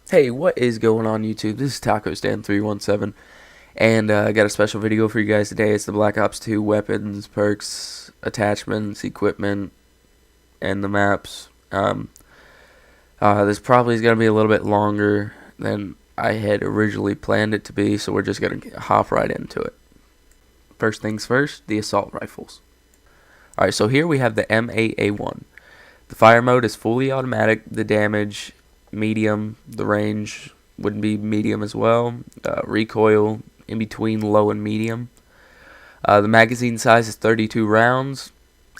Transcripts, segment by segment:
Hey, what is going on YouTube? This is TacoStan317, and I got a special video for you guys today. It's the Black Ops 2 weapons, perks, attachments, equipment, and the maps. This probably is going to be a little bit longer than I had originally planned it to be, so we're just going to hop right into it. First things first, the assault rifles. Alright, so here we have the M8A1. The fire mode is fully automatic. The damage medium, the range would be medium as well, recoil in between low and medium. The magazine size is 32 rounds,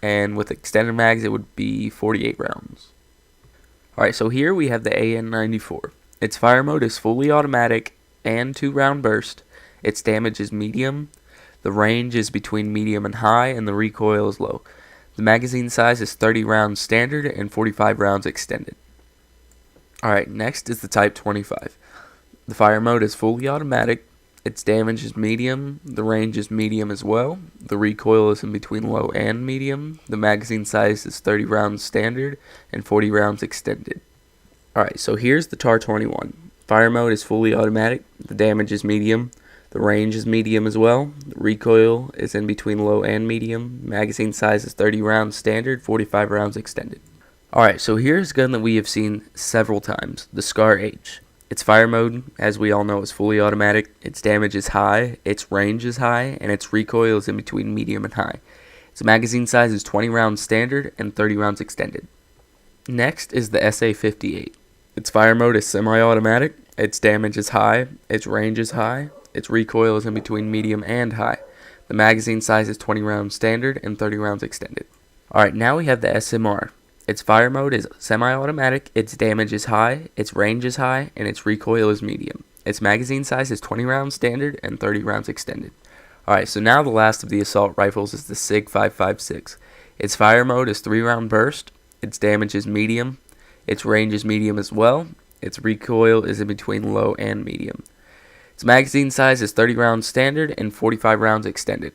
and with extended mags it would be 48 rounds. Alright, so here we have the AN94. Its fire mode is fully automatic and 2-round burst. Its damage is medium, the range is between medium and high, and the recoil is low. The magazine size is 30 rounds standard and 45 rounds extended. Alright, next is the Type 25. The fire mode is fully automatic, its damage is medium, the range is medium as well, the recoil is in between low and medium, the magazine size is 30 rounds standard and 40 rounds extended. Alright, so here's the TAR 21. Fire mode is fully automatic, the damage is medium, the range is medium as well, the recoil is in between low and medium, magazine size is 30 rounds standard, 45 rounds extended. Alright, so here's a gun that we have seen several times, the SCAR H. Its fire mode, as we all know, is fully automatic, its damage is high, its range is high, and its recoil is in between medium and high. Its magazine size is 20 rounds standard and 30 rounds extended. Next is the SA-58. Its fire mode is semi-automatic, its damage is high, its range is high, its recoil is in between medium and high. The magazine size is 20 rounds standard and 30 rounds extended. Alright, now we have the SMR. Its fire mode is semi-automatic, its damage is high, its range is high, and its recoil is medium. Its magazine size is 20 rounds standard and 30 rounds extended. Alright, so now the last of the assault rifles is the SIG 5.56. Its fire mode is 3-round burst, its damage is medium, its range is medium as well, its recoil is in between low and medium. Its magazine size is 30 rounds standard and 45 rounds extended.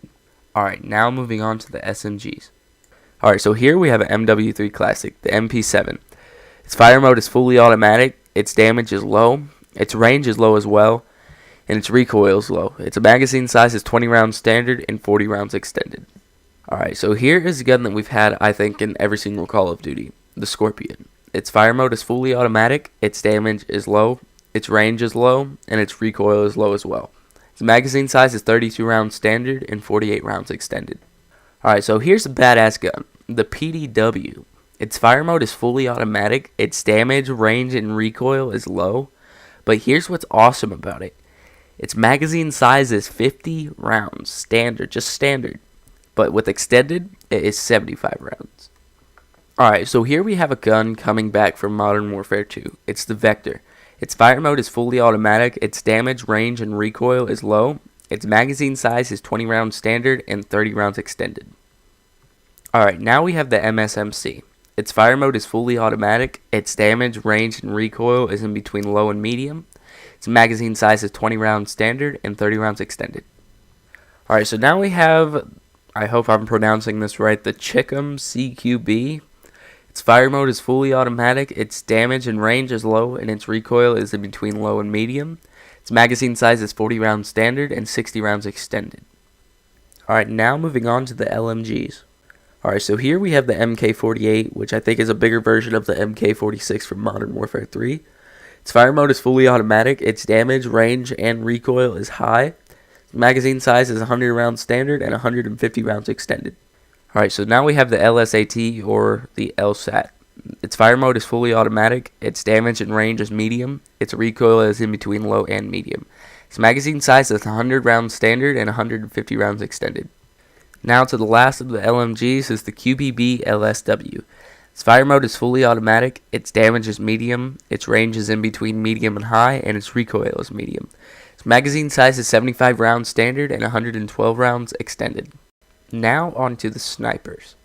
Alright, now moving on to the SMGs. Alright, so here we have an MW3 Classic, the MP7. Its fire mode is fully automatic, its damage is low, its range is low as well, and its recoil is low. Its magazine size is 20 rounds standard and 40 rounds extended. Alright, so here is a gun that we've had, I think, in every single Call of Duty, the Scorpion. Its fire mode is fully automatic, its damage is low, its range is low, and its recoil is low as well. Its magazine size is 32 rounds standard and 48 rounds extended. Alright, so here's a badass gun, the PDW. Its fire mode is fully automatic, its damage, range, and recoil is low, but here's what's awesome about it. Its magazine size is 50 rounds, standard, just standard, but with extended, it is 75 rounds. Alright, so here we have a gun coming back from Modern Warfare 2. It's the Vector. Its fire mode is fully automatic, its damage, range, and recoil is low, its magazine size is 20 rounds standard and 30 rounds extended. Alright, now we have the MSMC. Its fire mode is fully automatic, its damage, range, and recoil is in between low and medium. Its magazine size is 20 rounds standard and 30 rounds extended. Alright, so now we have, I hope I'm pronouncing this right, the Chickham CQB. Its fire mode is fully automatic, its damage and range is low, and its recoil is in between low and medium. Its magazine size is 40 rounds standard and 60 rounds extended. Alright, now moving on to the LMGs. Alright, so here we have the MK48, which I think is a bigger version of the MK46 from Modern Warfare 3. Its fire mode is fully automatic, its damage, range, and recoil is high. Its magazine size is 100 rounds standard and 150 rounds extended. Alright, so now we have the LSAT, or the LSAT. Its fire mode is fully automatic, its damage and range is medium, its recoil is in between low and medium. Its magazine size is 100 rounds standard and 150 rounds extended. Now to the last of the LMGs is the QBB LSW. Its fire mode is fully automatic, its damage is medium, its range is in between medium and high, and its recoil is medium. Its magazine size is 75 rounds standard and 112 rounds extended. Now on to the snipers.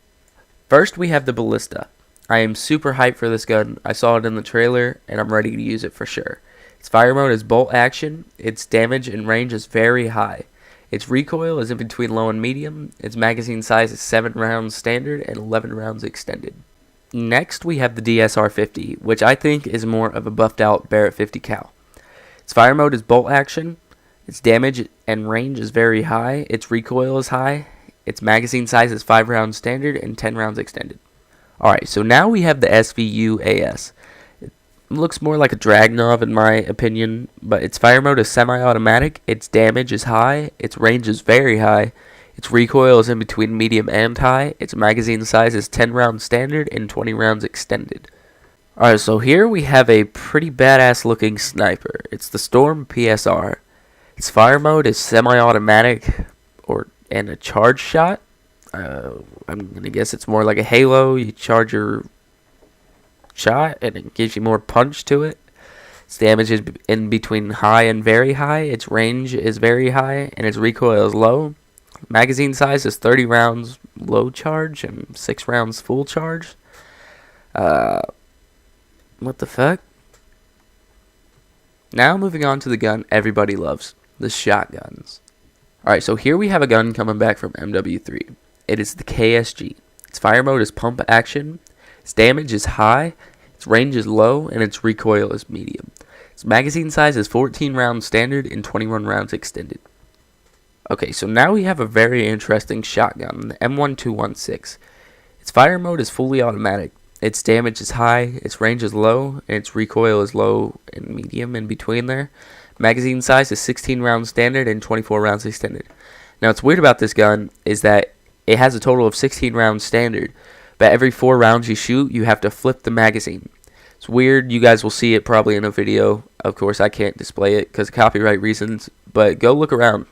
First we have the Ballista. I am super hyped for this gun. I saw it in the trailer and I'm ready to use it for sure. Its fire mode is bolt action, its damage and range is very high. Its recoil is in between low and medium. Its magazine size is 7 rounds standard and 11 rounds extended. Next, we have the DSR-50, which I think is more of a buffed out Barrett 50 cal. Its fire mode is bolt action. Its damage and range is very high. Its recoil is high. Its magazine size is 5 rounds standard and 10 rounds extended. Alright, so now we have the SVU-AS. It looks more like a Dragunov in my opinion, but its fire mode is semi-automatic. Its damage is high. Its range is very high. Its recoil is in between medium and high. Its magazine size is 10 rounds standard and 20 rounds extended. Alright, so here we have a pretty badass looking sniper. It's the Storm PSR. Its fire mode is semi-automatic and a charge shot. I'm going to guess it's more like a Halo. You charge your shot and it gives you more punch to it. Its damage is in between high and very high. Its range is very high and its recoil is low. Magazine size is 30 rounds low charge and 6 rounds full charge. What the fuck? Now moving on to the gun everybody loves, the shotguns. Alright, so here we have a gun coming back from MW3. It is the KSG. Its fire mode is pump action. Its damage is high. Its range is low and its recoil is medium. Its magazine size is 14 rounds standard and 21 rounds extended. Okay, so now we have a very interesting shotgun, the M1216. Its fire mode is fully automatic. Its damage is high, its range is low, and its recoil is low and medium in between there. Magazine size is 16 rounds standard and 24 rounds extended. Now what's weird about this gun is that it has a total of 16 rounds standard, but every 4 rounds you shoot, you have to flip the magazine. It's weird, you guys will see it probably in a video. Of course I can't display it because of copyright reasons, but go look around.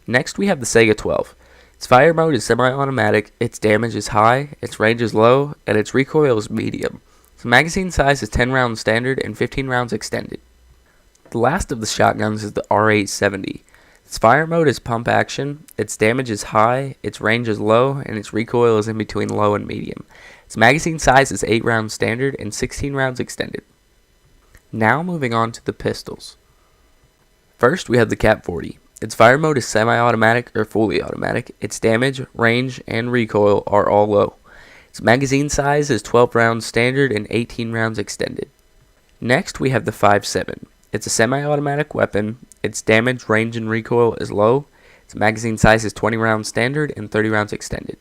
Next we have the Sega 12. Its fire mode is semi-automatic, its damage is high, its range is low, and its recoil is medium. Its magazine size is 10 rounds standard and 15 rounds extended. The last of the shotguns is the R870. Its fire mode is pump action, its damage is high, its range is low, and its recoil is in between low and medium. Its magazine size is 8 rounds standard and 16 rounds extended. Now moving on to the pistols. First we have the Cap 40. Its fire mode is semi-automatic or fully automatic. Its damage, range, and recoil are all low. Its magazine size is 12 rounds standard and 18 rounds extended. Next, we have the 5.7. It's a semi-automatic weapon. Its damage, range, and recoil is low. Its magazine size is 20 rounds standard and 30 rounds extended.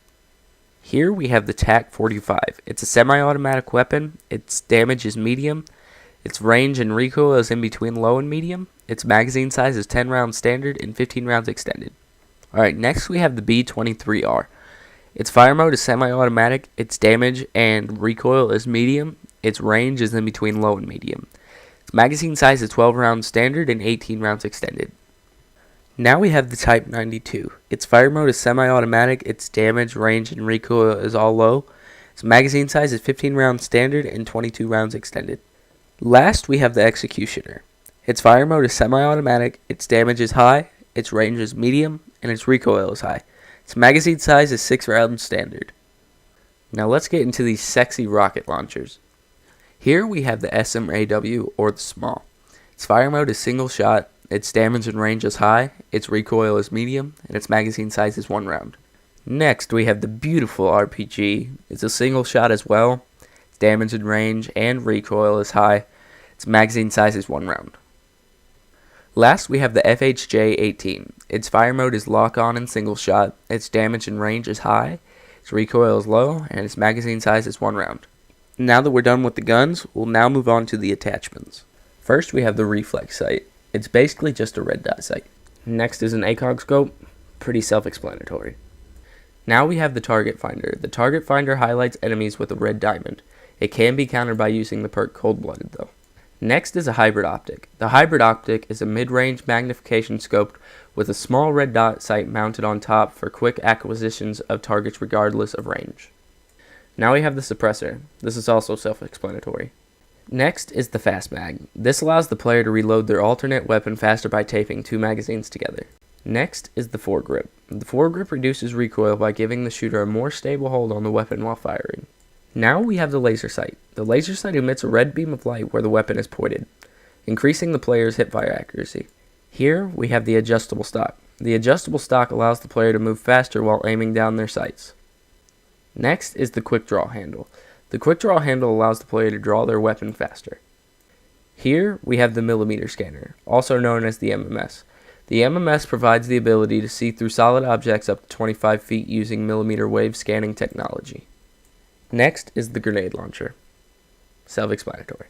Here we have the TAC 45. It's a semi-automatic weapon. Its damage is medium. Its range and recoil is in between low and medium. Its magazine size is 10 rounds standard and 15 rounds extended. Alright, next we have the B23R. Its fire mode is semi-automatic. Its damage and recoil is medium. Its range is in between low and medium. Its magazine size is 12 rounds standard and 18 rounds extended. Now we have the Type 92. Its fire mode is semi-automatic. Its damage, range, and recoil is all low. Its magazine size is 15 rounds standard and 22 rounds extended. Last, we have the Executioner. Its fire mode is semi-automatic, its damage is high, its range is medium, and its recoil is high. Its magazine size is 6 rounds standard. Now let's get into these sexy rocket launchers. Here we have the SMAW, or the Small. Its fire mode is single shot, its damage and range is high, its recoil is medium, and its magazine size is 1 round. Next, we have the beautiful RPG. It's a single shot as well. Its damage and range and recoil is high. Its magazine size is 1 round. Last, we have the FHJ-18. Its fire mode is lock-on and single shot. Its damage and range is high. Its recoil is low, and its magazine size is 1 round. Now that we're done with the guns, we'll now move on to the attachments. First, we have the reflex sight. It's basically just a red dot sight. Next is an ACOG scope. Pretty self-explanatory. Now we have the target finder. The target finder highlights enemies with a red diamond. It can be countered by using the perk Cold-Blooded though. Next is a hybrid optic. The hybrid optic is a mid-range magnification scope with a small red dot sight mounted on top for quick acquisitions of targets regardless of range. Now we have the suppressor. This is also self-explanatory. Next is the fast mag. This allows the player to reload their alternate weapon faster by taping 2 magazines together. Next is the foregrip. The foregrip reduces recoil by giving the shooter a more stable hold on the weapon while firing. Now we have the laser sight. The laser sight emits a red beam of light where the weapon is pointed, increasing the player's hipfire accuracy. Here we have the adjustable stock. The adjustable stock allows the player to move faster while aiming down their sights. Next is the quick draw handle. The quick draw handle allows the player to draw their weapon faster. Here we have the millimeter scanner, also known as the MMS. The MMS provides the ability to see through solid objects up to 25 feet using millimeter wave scanning technology. Next is the grenade launcher. Self-explanatory.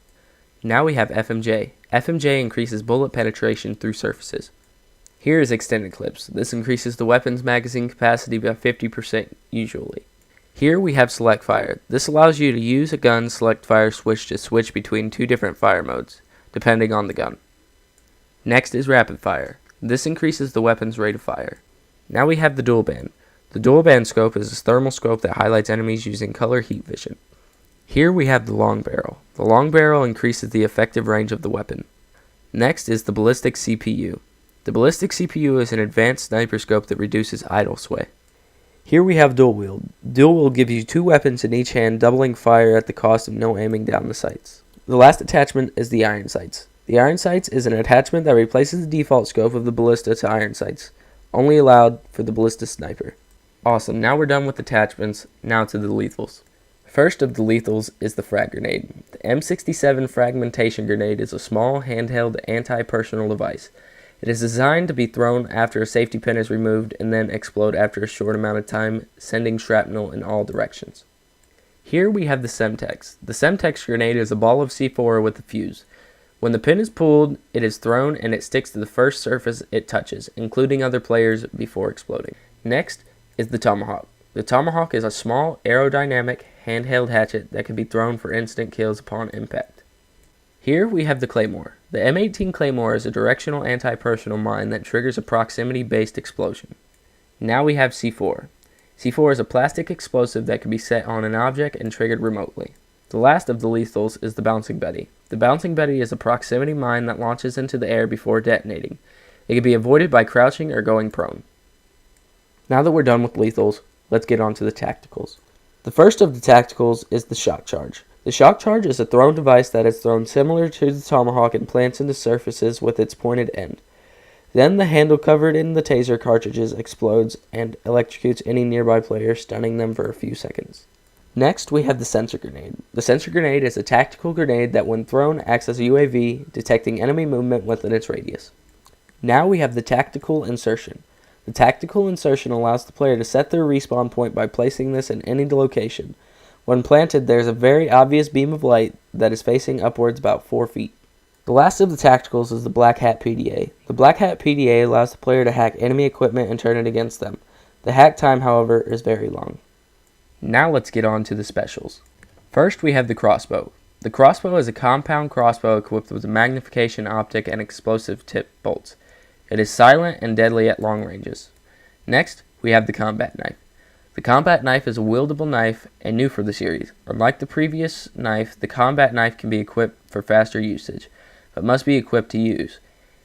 Now we have FMJ. FMJ increases bullet penetration through surfaces. Here is extended clips. This increases the weapon's magazine capacity by 50% usually. Here we have select fire. This allows you to use a gun select fire switch to switch between two different fire modes, depending on the gun. Next is rapid fire. This increases the weapon's rate of fire. Now we have the dual band. The dual band scope is a thermal scope that highlights enemies using color heat vision. Here we have the long barrel. The long barrel increases the effective range of the weapon. Next is the ballistic CPU. The ballistic CPU is an advanced sniper scope that reduces idle sway. Here we have dual wield. Dual will give you two weapons in each hand, doubling fire at the cost of no aiming down the sights. The last attachment is the iron sights. The iron sights is an attachment that replaces the default scope of the ballista to iron sights, only allowed for the ballista sniper. Awesome, now we're done with attachments, now to the lethals. First of the lethals is the frag grenade. The M67 fragmentation grenade is a small, handheld, anti-personal device. It is designed to be thrown after a safety pin is removed and then explode after a short amount of time, sending shrapnel in all directions. Here we have the Semtex. The Semtex grenade is a ball of C4 with a fuse. When the pin is pulled, it is thrown and it sticks to the first surface it touches, including other players, before exploding. Next is the Tomahawk. The Tomahawk is a small, aerodynamic, handheld hatchet that can be thrown for instant kills upon impact. Here we have the Claymore. The M18 Claymore is a directional anti-personal mine that triggers a proximity-based explosion. Now we have C4. C4 is a plastic explosive that can be set on an object and triggered remotely. The last of the lethals is the Bouncing Betty. The Bouncing Betty is a proximity mine that launches into the air before detonating. It can be avoided by crouching or going prone. Now that we're done with lethals, let's get on to the tacticals. The first of the tacticals is the Shock Charge. The Shock Charge is a thrown device that is thrown similar to the Tomahawk and plants into surfaces with its pointed end. Then the handle covered in the taser cartridges explodes and electrocutes any nearby player, stunning them for a few seconds. Next, we have the Sensor Grenade. The Sensor Grenade is a tactical grenade that when thrown acts as a UAV, detecting enemy movement within its radius. Now we have the Tactical Insertion. The Tactical Insertion allows the player to set their respawn point by placing this in any location. When planted, there is a very obvious beam of light that is facing upwards about 4 feet. The last of the tacticals is the Black Hat PDA. The Black Hat PDA allows the player to hack enemy equipment and turn it against them. The hack time, however, is very long. Now let's get on to the specials. First, we have the Crossbow. The Crossbow is a compound crossbow equipped with a magnification optic and explosive tip bolts. It is silent and deadly at long ranges. Next, we have the Combat Knife. The Combat Knife is a wieldable knife and new for the series. Unlike the previous knife, the Combat Knife can be equipped for faster usage, but must be equipped to use.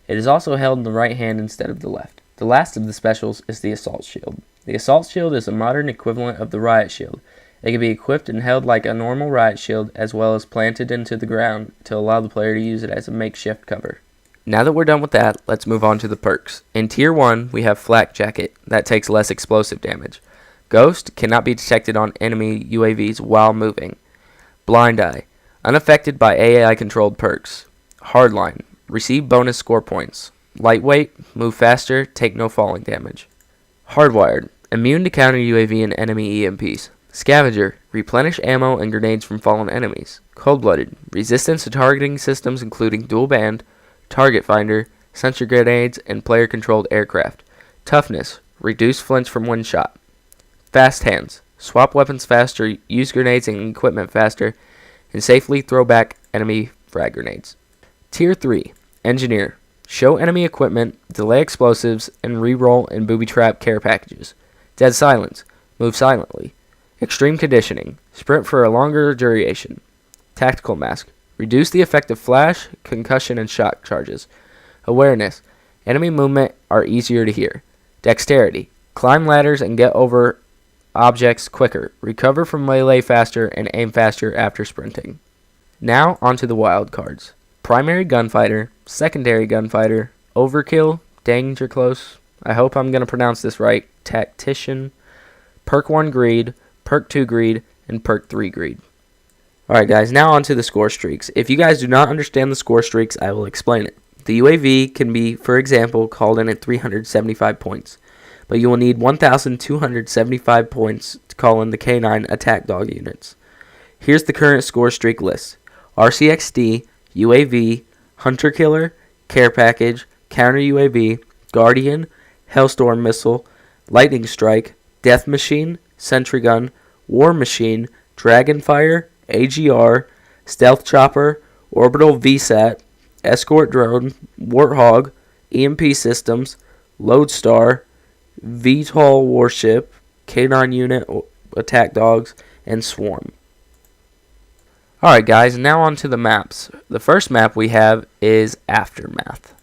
It is also held in the right hand instead of the left. The last of the specials is the Assault Shield. The Assault Shield is a modern equivalent of the Riot Shield. It can be equipped and held like a normal Riot Shield, as well as planted into the ground to allow the player to use it as a makeshift cover. Now that we're done with that, let's move on to the perks. In Tier 1, we have Flak Jacket, that takes less explosive damage. Ghost cannot be detected on enemy UAVs while moving. Blind Eye, unaffected by AI-controlled perks. Hardline, receive bonus score points. Lightweight, move faster, take no falling damage. Hardwired, immune to counter UAV and enemy EMPs. Scavenger, replenish ammo and grenades from fallen enemies. Cold-blooded, resistance to targeting systems including dual band, target finder, sensor grenades, and player-controlled aircraft. Toughness, reduce flinch from one shot. Fast hands, swap weapons faster, use grenades and equipment faster, and safely throw back enemy frag grenades. Tier 3, Engineer, show enemy equipment, delay explosives, and re-roll and booby trap care packages. Dead Silence, move silently. Extreme Conditioning, sprint for a longer duration. Tactical Mask, reduce the effect of flash, concussion, and shock charges. Awareness, enemy movement are easier to hear. Dexterity, climb ladders and get over objects quicker, recover from melee faster, and aim faster after sprinting. Now onto the wild cards. Primary Gunfighter, Secondary Gunfighter, Overkill, Danger Close, I hope I'm going to pronounce this right, Tactician, Perk 1 Greed, Perk 2 Greed, and Perk 3 Greed. Alright guys, now on to the score streaks. If you guys do not understand the score streaks, I will explain it. The UAV can be, for example, called in at 375 points, but you will need 1,275 points to call in the K9 attack dog units. Here's the current score streak list. RCXD, UAV, Hunter Killer, Care Package, Counter UAV, Guardian, Hellstorm Missile, Lightning Strike, Death Machine, Sentry Gun, War Machine, Dragonfire, AGR, Stealth Chopper, Orbital VSAT, Escort Drone, Warthog, EMP Systems, Lodestar, VTOL Warship, K9 Unit Attack Dogs, and Swarm. Alright guys, now on to the maps. The first map we have is Aftermath.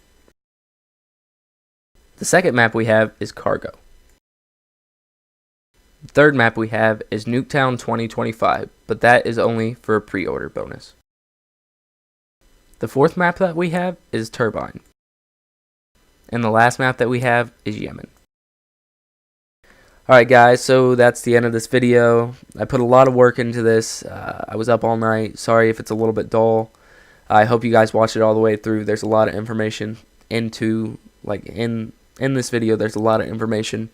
The second map we have is Cargo. The third map we have is Nuketown 2025, but that is only for a pre-order bonus. The fourth map that we have is Turbine. And the last map that we have is Yemen. Alright guys, so that's the end of this video. I put a lot of work into this. I was up all night. Sorry if it's a little bit dull. I hope you guys watch it all the way through. There's a lot of information into, like, in this video, there's a lot of information.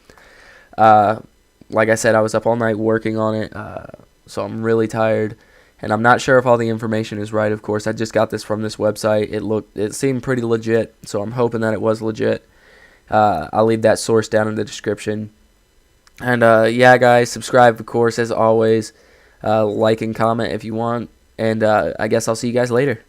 Like I said, I was up all night working on it, so I'm really tired. And I'm not sure if all the information is right, of course. I just got this from this website. It seemed pretty legit, so I'm hoping that it was legit. I'll leave that source down in the description. And yeah, guys, subscribe, of course, as always. Like and comment if you want. And I guess I'll see you guys later.